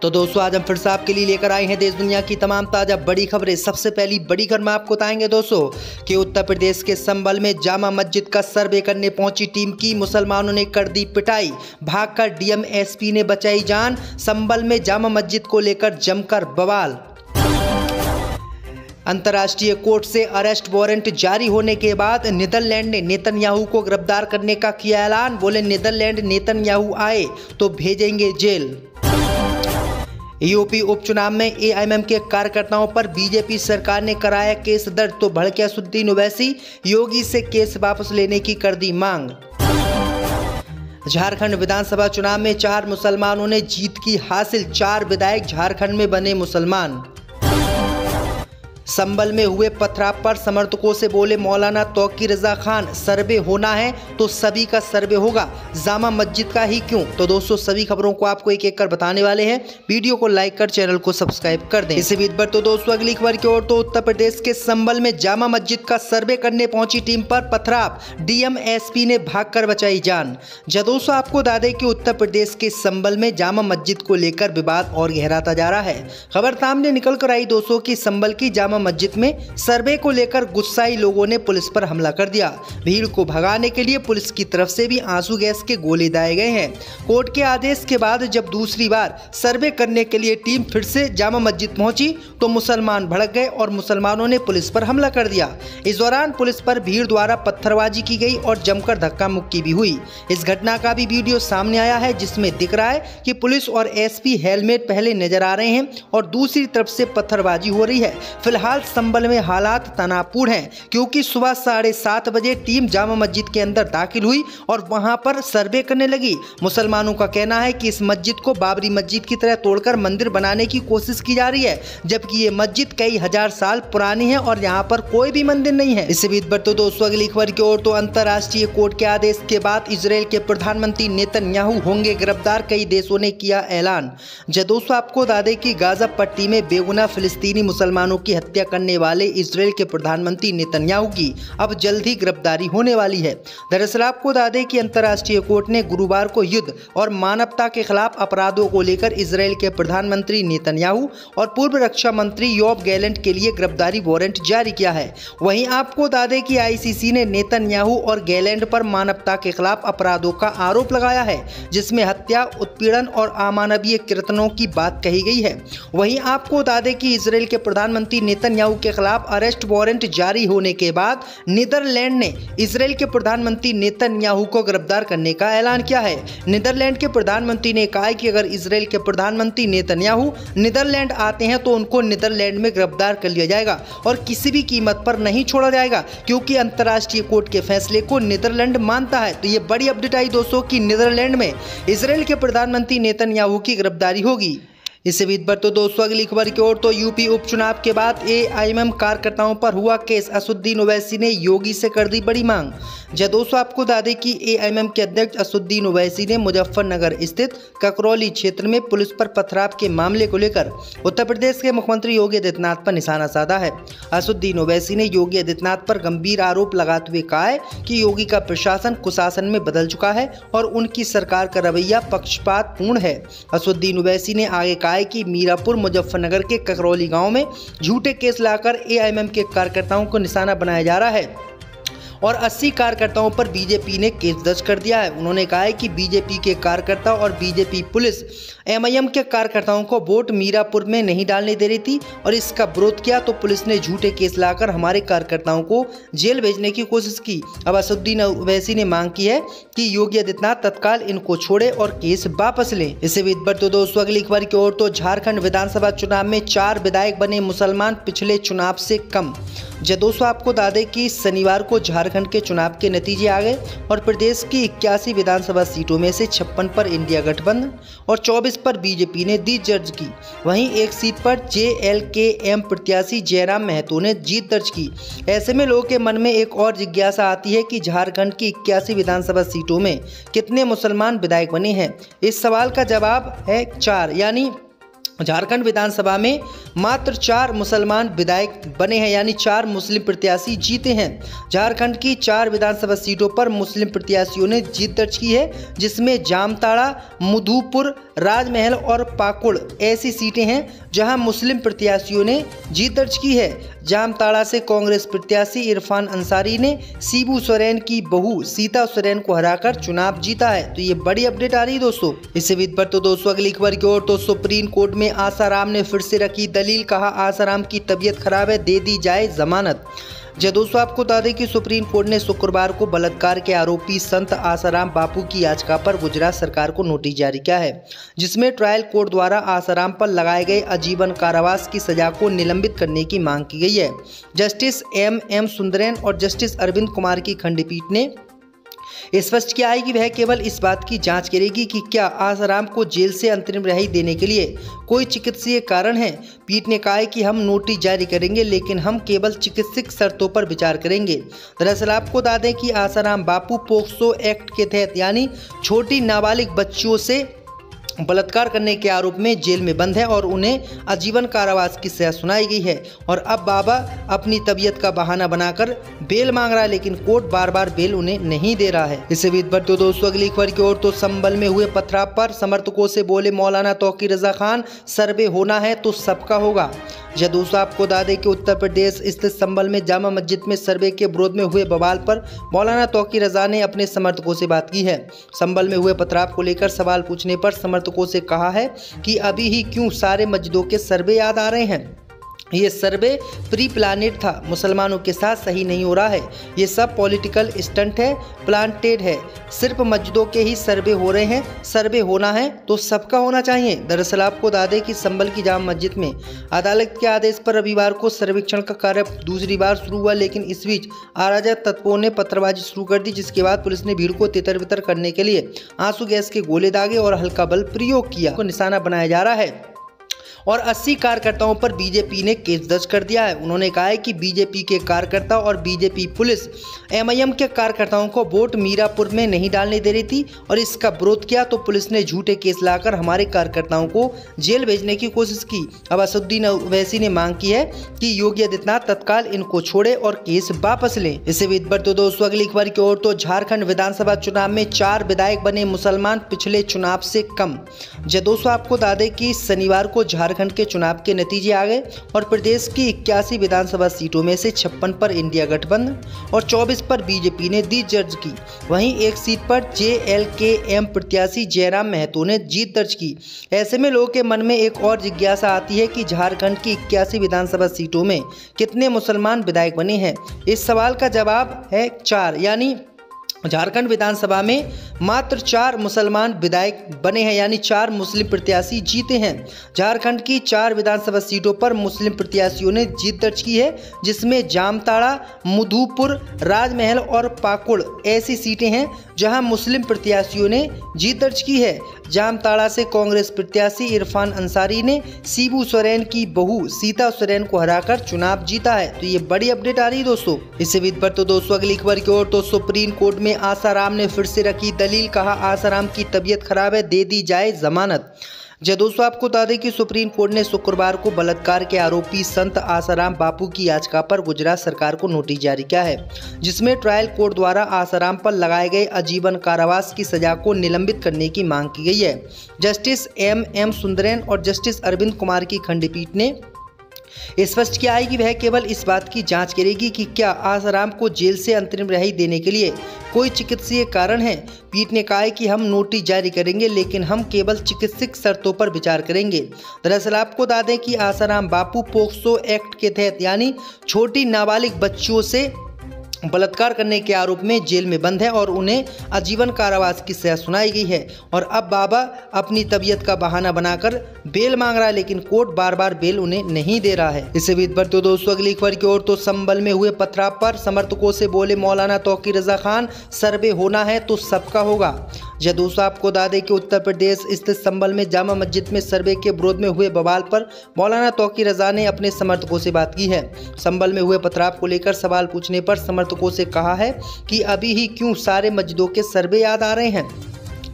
तो दोस्तों आज हम फिर से आपके लिए लेकर आए हैं देश दुनिया की तमाम ताज़ा बड़ी खबरें। सबसे पहली बड़ी खबर में आपको बताएंगे दोस्तों कि उत्तर प्रदेश के संभल में जामा मस्जिद का सर्वे करने पहुंची टीम की मुसलमानों ने कर दी पिटाई, भागकर डीएम एसपी ने बचाई जान। संभल में जामा मस्जिद को लेकर जमकर बवाल। अंतर्राष्ट्रीय कोर्ट से अरेस्ट वारंट जारी होने के बाद नीदरलैंड ने नेतन्याहू को गिरफ्तार करने का किया ऐलान। बोले नीदरलैंड नेतन्याहू आए तो भेजेंगे जेल। यूपी उपचुनाव में एआईएमएम के कार्यकर्ताओं पर बीजेपी सरकार ने कराया केस दर्ज, तो भड़के असदुद्दीन ओवैसी, योगी से केस वापस लेने की कर दी मांग। झारखंड विधानसभा चुनाव में 4 मुसलमानों ने जीत की हासिल, 4 विधायक झारखंड में बने मुसलमान। संभल में हुए पथराव पर समर्थकों से बोले मौलाना तौकी रजा खान, सर्वे होना है तो सभी का सर्वे होगा, जामा मस्जिद का ही क्यों। तो दोस्तों सभी खबरों को आपको एक एक कर बताने वाले हैं, वीडियो को लाइक कर चैनल को सब्सक्राइब कर दें। इसी बीच पर तो दोस्तों अगली खबर की ओर, तो उत्तर प्रदेश के संभल में जामा मस्जिद का सर्वे करने पहुंची टीम पर पथराव, डीएम एसपी ने भागकर बचाई जान। जब दोस्तों आपको बता दें कि उत्तर प्रदेश के संभल में जामा मस्जिद को लेकर विवाद और गहराता जा रहा है। खबर सामने निकल कर आई दोस्तों की संभल की जामा मस्जिद में सर्वे को लेकर गुस्साई लोगों ने पुलिस पर हमला कर दिया। भीड़ को भगाने के लिए पुलिस की तरफ से भी आंसू गैस के गोले दाए गए हैं। कोर्ट के आदेश के बाद जब दूसरी बार सर्वे करने के लिए टीम फिर से जामा मस्जिद पहुंची तो मुसलमान भड़क गए और मुसलमानों ने पुलिस पर हमला कर दिया। इस दौरान पुलिस पर भीड़ द्वारा पत्थरबाजी की गई और जमकर धक्का मुक्की भी हुई। इस घटना का भी वीडियो सामने आया है जिसमें दिख रहा है कि पुलिस और एसपी हेलमेट पहले नजर आ रहे हैं और दूसरी तरफ से पत्थरबाजी हो रही है। फिलहाल संभल में हालात तनावपूर्ण हैं क्योंकि सुबह 7:30 बजे टीम जामा मस्जिद के अंदर दाखिल हुई और वहां पर सर्वे करने लगी। मुसलमानों का कहना है कि इस मस्जिद को बाबरी मस्जिद की तरह तोड़कर मंदिर बनाने की कोशिश की जा रही है, जबकि ये मस्जिद कई हजार साल पुरानी है और यहाँ पर कोई भी मंदिर नहीं है। इसी बीच पर तो दोस्तों अगली खबर की ओर, तो अंतर्राष्ट्रीय कोर्ट के आदेश के बाद इजराइल के प्रधानमंत्री नेतन्याहू होंगे गिरफ्तार, कई देशों ने किया ऐलान। जब दोस्तों आपको बता दें कि गाजा पट्टी में बेगुनाह फिलिस्तीनी मुसलमानों की हत्या करने वाले इजराइल के प्रधानमंत्री नेतन्याहू की अब जल्द ही गिरफ्तारी होने वाली है। दरअसल आपको बता दें कि अंतर्राष्ट्रीय कोर्ट ने गुरुवार को युद्ध और मानवता के खिलाफ अपराधों को लेकर इजराइल के प्रधानमंत्री नेतन्याहू और पूर्व रक्षा मंत्री योव गैलेंट के लिए गिरफ्तारी वारंट जारी किया है। वहीं आपको बता दें कि आईसीसी ने नेतन्याहू और गैलेंट पर मानवता के खिलाफ अपराधों का आरोप लगाया है, जिसमें हत्या, उत्पीड़न और अमानवीय कृत्यों की बात कही गई है। वहीं आपको बता दें कि इजराइल के प्रधानमंत्री नेतन्याहू के खिलाफ अरेस्ट वारंट जारी होने के बाद नीदरलैंड ने इजराइल के प्रधानमंत्री नेतन्याहू को गिरफ्तार करने का ऐलान किया है। नीदरलैंड के प्रधानमंत्री ने कहा है कि अगर इजराइल के प्रधानमंत्री नेतन्याहू नीदरलैंड आते हैं तो उनको नीदरलैंड में गिरफ्तार कर लिया जाएगा और किसी भी कीमत पर नहीं छोड़ा जाएगा, क्योंकि अंतर्राष्ट्रीय कोर्ट के फैसले को नीदरलैंड मानता है। तो ये बड़ी अपडेट आई दोस्तों कि नीदरलैंड में इजराइल के प्रधानमंत्री नेतन्याहू की गिरफ्तारी होगी। इसी बीच पर तो दोस्तों अगली खबर की ओर, तो यूपी उपचुनाव के बाद एआईएमएम कार्यकर्ताओं पर हुआ केस, असदुद्दीन ओवैसी ने योगी से कर दी बड़ी मांग। जब दोस्तों आपको बता दें कि एआईएमएम के अध्यक्ष असदुद्दीन ओवैसी ने मुजफ्फरनगर स्थित ककरौली क्षेत्र में पुलिस पर पथराव के मामले को लेकर उत्तर प्रदेश के मुख्यमंत्री योगी आदित्यनाथ पर निशाना साधा है। असदुद्दीन ओवैसी ने योगी आदित्यनाथ पर गंभीर आरोप लगाते हुए कहा है कि योगी का प्रशासन कुशासन में बदल चुका है और उनकी सरकार का रवैया पक्षपातपूर्ण है। असदुद्दीन ओवैसी ने आगे कहा है कि मीरापुर मुजफ्फरनगर के ककरौली गांव में झूठे केस लाकर एआईएमएम के कार्यकर्ताओं को निशाना बनाया जा रहा है और 80 कार्यकर्ताओं पर बीजेपी ने केस दर्ज कर दिया है। उन्होंने कहा है कि बीजेपी के कार्यकर्ता और बीजेपी पुलिस एमआईएम के कार्यकर्ताओं को वोट मीरापुर में नहीं डालने दे रही थी और इसका विरोध किया तो पुलिस ने झूठे केस लाकर हमारे कार्यकर्ताओं को जेल भेजने की कोशिश की। अब असदुद्दीन ओवैसी ने मांग की है कि योगी आदित्यनाथ तत्काल इनको छोड़े और केस वापस लें। इसी बीच पर तो दोस्तों अगली खबर की ओर, तो झारखंड विधानसभा चुनाव में 4 विधायक बने मुसलमान, पिछले चुनाव से कम। जब दोस्तों आपको बता दें कि शनिवार को झारखंड के चुनाव के नतीजे आ गए और प्रदेश की 81 विधानसभा सीटों में से 56 पर इंडिया गठबंधन और 24 पर बीजेपी ने जीत दर्ज की। वहीं एक सीट पर जेएलकेएम प्रत्याशी जयराम महतो ने जीत दर्ज की। ऐसे में लोगों के मन में एक और जिज्ञासा आती है कि झारखंड की 81 विधानसभा सीटों में कितने मुसलमान विधायक बने हैं। इस सवाल का जवाब है 4, यानी झारखंड विधानसभा में मात्र 4 मुसलमान विधायक बने हैं, यानी 4 मुस्लिम प्रत्याशी जीते हैं। झारखंड की 4 विधानसभा सीटों पर मुस्लिम प्रत्याशियों ने जीत दर्ज की है, जिसमें जामताड़ा, मधुपुर, राजमहल और पाकुड़ ऐसी सीटें हैं जहां मुस्लिम प्रत्याशियों ने जीत दर्ज की है। जामताड़ा से कांग्रेस प्रत्याशी इरफान अंसारी ने शिबू सोरेन की बहू सीता सोरेन को हराकर चुनाव जीता है। तो ये बड़ी अपडेट आ रही है दोस्तों। इससे विद पर तो दोस्तों अगली खबर की ओर तो सुप्रीम कोर्ट में आसाराम ने फिर से रखी दलील, कहा आसाराम की तबीयत खराब है, दे दी जाए जमानत। जी दोस्तों, आपको बता दें कि सुप्रीम कोर्ट ने शुक्रवार को बलात्कार के आरोपी संत आसाराम बापू की याचिका पर गुजरात सरकार को नोटिस जारी किया है, जिसमें ट्रायल कोर्ट द्वारा आसाराम पर लगाए गए आजीवन कारावास की सजा को निलंबित करने की मांग की गई है। जस्टिस एम सुंदरेन और जस्टिस अरविंद कुमार की खंडपीठ ने स्पष्ट किया है कि वह केवल इस बात की जांच करेगी कि क्या आसाराम को जेल से अंतरिम रिहाई देने के लिए कोई चिकित्सीय कारण है। पीठ ने कहा है कि हम नोटिस जारी करेंगे, लेकिन हम केवल चिकित्सक शर्तों पर विचार करेंगे। दरअसल आपको बता दें कि आसाराम बापू पोक्सो एक्ट के तहत यानी छोटी नाबालिग बच्चियों से बलात्कार करने के आरोप में जेल में बंद है और उन्हें आजीवन कारावास की सजा सुनाई गई है। और अब बाबा अपनी तबीयत का बहाना बनाकर बेल मांग रहा है, लेकिन कोर्ट बार बार बेल उन्हें नहीं दे रहा है। इससे विद पर तो दोस्तों अगली खबर की ओर तो संभल में हुए पथराव पर समर्थकों से बोले मौलाना तौकीर रजा खान, सर्वे होना है तो सबका होगा। जी दोस्तों, आपको बता दें कि उत्तर प्रदेश स्थित संभल में जामा मस्जिद में सर्वे के विरोध में हुए बवाल पर मौलाना तौकीर रजा ने अपने समर्थकों से बात की है। संभल में हुए पथराव को लेकर सवाल पूछने पर समर्थकों से कहा है कि अभी ही क्यों सारे मस्जिदों के सर्वे याद आ रहे हैं। ये सर्वे प्री प्लानेड था, मुसलमानों के साथ सही नहीं हो रहा है। ये सब पॉलिटिकल स्टंट है, प्लांटेड है। सिर्फ मस्जिदों के ही सर्वे हो रहे हैं, सर्वे होना है तो सबका होना चाहिए। दरअसल आपको बता दें कि संभल की जामा मस्जिद में अदालत के आदेश पर रविवार को सर्वेक्षण का कार्य दूसरी बार शुरू हुआ, लेकिन इस बीच अराजक तत्वों ने पत्थरबाजी शुरू कर दी, जिसके बाद पुलिस ने भीड़ को तितर बितर करने के लिए आंसू गैस के गोले दागे और हल्का बल प्रयोग किया को निशाना बनाया जा रहा है। और 80 कार्यकर्ताओं पर बीजेपी ने केस दर्ज कर दिया है। उन्होंने कहा है कि बीजेपी के कार्यकर्ता और बीजेपी पुलिस एमआईएम के कार्यकर्ताओं को वोट मीरापुर में नहीं डालने दे रही थी और इसका विरोध किया तो पुलिस ने झूठे केस लाकर हमारे कार्यकर्ताओं को जेल भेजने की कोशिश की। अब असदुद्दीन ओवैसी ने मांग की है कि योगी आदित्यनाथ तत्काल इनको छोड़े और केस वापस लें। इससे विद पर तो दोस्तों अगली खबर की ओर तो झारखंड विधानसभा चुनाव में 4 विधायक बने मुसलमान, पिछले चुनाव से कम। जी दोस्तों, आपको बता दें कि शनिवार को झारखंड के चुनाव के नतीजे आ गए और प्रदेश की 81 विधानसभा सीटों में से 56 पर इंडिया गठबंधन और 24 पर बीजेपी ने जीत दर्ज की। वहीं एक सीट पर JLKM प्रत्याशी जयराम महतो ने जीत दर्ज की। ऐसे में लोगों के मन में एक और जिज्ञासा आती है कि झारखंड की 81 विधानसभा सीटों में कितने मुसलमान विधायक बने हैं। इस सवाल का जवाब है 4, यानी झारखंड विधानसभा में मात्र 4 मुसलमान विधायक बने हैं, यानी 4 मुस्लिम प्रत्याशी जीते हैं। झारखंड की 4 विधानसभा सीटों पर मुस्लिम प्रत्याशियों ने जीत दर्ज की है, जिसमें जामताड़ा, मधुपुर, राजमहल और पाकुड़ ऐसी सीटें हैं जहां मुस्लिम प्रत्याशियों ने जीत दर्ज की है। जामताड़ा से कांग्रेस प्रत्याशी इरफान अंसारी ने शिबू सोरेन की बहू सीता सोरेन को हराकर चुनाव जीता है। तो ये बड़ी अपडेट आ रही है दोस्तों। इससे विद पर तो दोस्तों अगली खबर की ओर तो सुप्रीम कोर्ट में आसाराम ने फिर से रखी दलील, कहा आसाराम की तबीयत खराब है, दे दी जाए जमानत। जी दोस्तों, आपको बता दें कि सुप्रीम कोर्ट ने शुक्रवार को बलात्कार के आरोपी संत आसाराम बापू की याचिका पर गुजरात सरकार को नोटिस जारी किया है, जिसमें ट्रायल कोर्ट द्वारा आसाराम पर लगाए गए आजीवन कारावास की सजा को निलंबित करने की मांग की गई है। जस्टिस एम सुंदरेन और जस्टिस अरविंद कुमार की खंडपीठ ने स्पष्ट किया है कि वह केवल इस बात की जांच करेगी कि क्या आसाराम को जेल से अंतरिम रिहाई देने के लिए कोई चिकित्सीय कारण है। पीठ ने कहा है कि हम नोटिस जारी करेंगे, लेकिन हम केवल चिकित्सक शर्तों पर विचार करेंगे। दरअसल आपको बता दें कि आसाराम बापू पोक्सो एक्ट के तहत यानी छोटी नाबालिग बच्चियों से बलात्कार करने के आरोप में जेल में बंद है और उन्हें आजीवन कारावास की सजा सुनाई गई है। और अब बाबा अपनी तबीयत का बहाना बनाकर बेल मांग रहा है, लेकिन कोर्ट बार बार बेल उन्हें नहीं दे रहा है। इससे विद पर तो दोस्तों अगली खबर की ओर तो संभल में हुए पथराव पर समर्थकों से बोले मौलाना तौकीर रजा खान, सर्वे होना है तो सबका होगा। जी दोस्तों, आपको बता दें कि उत्तर प्रदेश स्थित संभल में जामा मस्जिद में सर्वे के विरोध में हुए बवाल पर मौलाना तौकीर रजा ने अपने समर्थकों से बात की है। संभल में हुए पथराव को लेकर सवाल पूछने पर समर्थकों से कहा है कि अभी ही क्यों सारे मस्जिदों के सर्वे याद आ रहे हैं।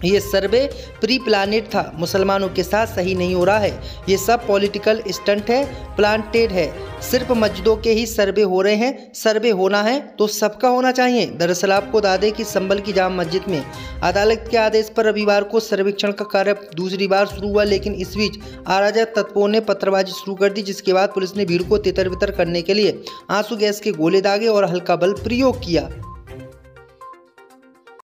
ये सर्वे प्री प्लानेड था, मुसलमानों के साथ सही नहीं हो रहा है, ये सब पॉलिटिकल स्टंट है, प्लांटेड है, सिर्फ मस्जिदों के ही सर्वे हो रहे हैं, सर्वे होना है तो सबका होना चाहिए। दरअसल आपको बता दें कि संभल की जामा मस्जिद में अदालत के आदेश पर रविवार को सर्वेक्षण का कार्य दूसरी बार शुरू हुआ, लेकिन इस बीच अराजक तत्वों ने पत्थरबाजी शुरू कर दी, जिसके बाद पुलिस ने भीड़ को तितर बितर करने के लिए आंसू गैस के गोले दागे और हल्का बल प्रयोग किया।